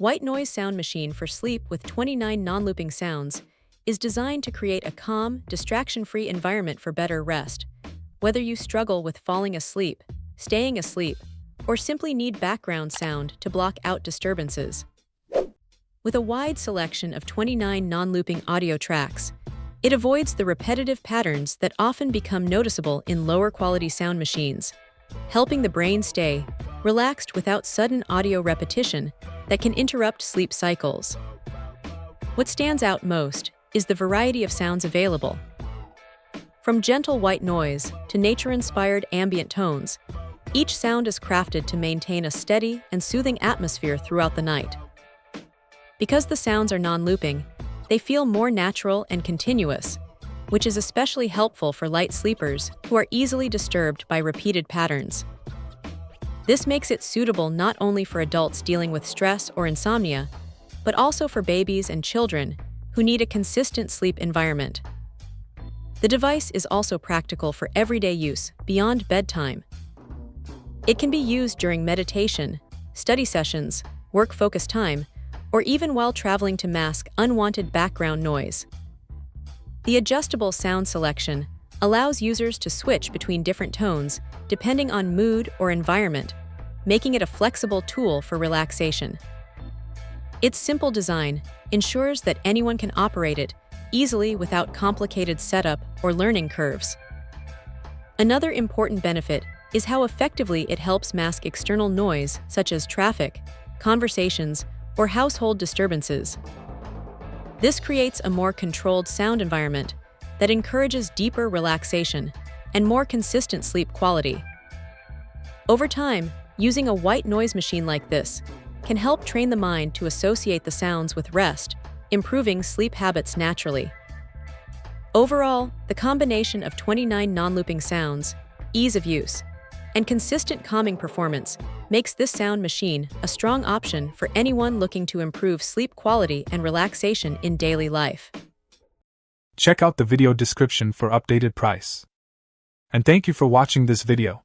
White Noise Sound Machine for Sleep with 29 non-looping sounds is designed to create a calm, distraction-free environment for better rest. Whether you struggle with falling asleep, staying asleep, or simply need background sound to block out disturbances. With a wide selection of 29 non-looping audio tracks, it avoids the repetitive patterns that often become noticeable in lower-quality sound machines, helping the brain stay relaxed without sudden audio repetition that can interrupt sleep cycles. What stands out most is the variety of sounds available. From gentle white noise to nature-inspired ambient tones, each sound is crafted to maintain a steady and soothing atmosphere throughout the night. Because the sounds are non-looping, they feel more natural and continuous, which is especially helpful for light sleepers who are easily disturbed by repeated patterns. This makes it suitable not only for adults dealing with stress or insomnia, but also for babies and children who need a consistent sleep environment. The device is also practical for everyday use beyond bedtime. It can be used during meditation, study sessions, work-focused time, or even while traveling to mask unwanted background noise. The adjustable sound selection allows users to switch between different tones depending on mood or environment, making it a flexible tool for relaxation. Its simple design ensures that anyone can operate it easily without complicated setup or learning curves. Another important benefit is how effectively it helps mask external noise such as traffic, conversations, or household disturbances. This creates a more controlled sound environment that encourages deeper relaxation and more consistent sleep quality. Over time, using a white noise machine like this can help train the mind to associate the sounds with rest, improving sleep habits naturally. Overall, the combination of 29 non-looping sounds, ease of use, and consistent calming performance makes this sound machine a strong option for anyone looking to improve sleep quality and relaxation in daily life. Check out the video description for updated price. And thank you for watching this video.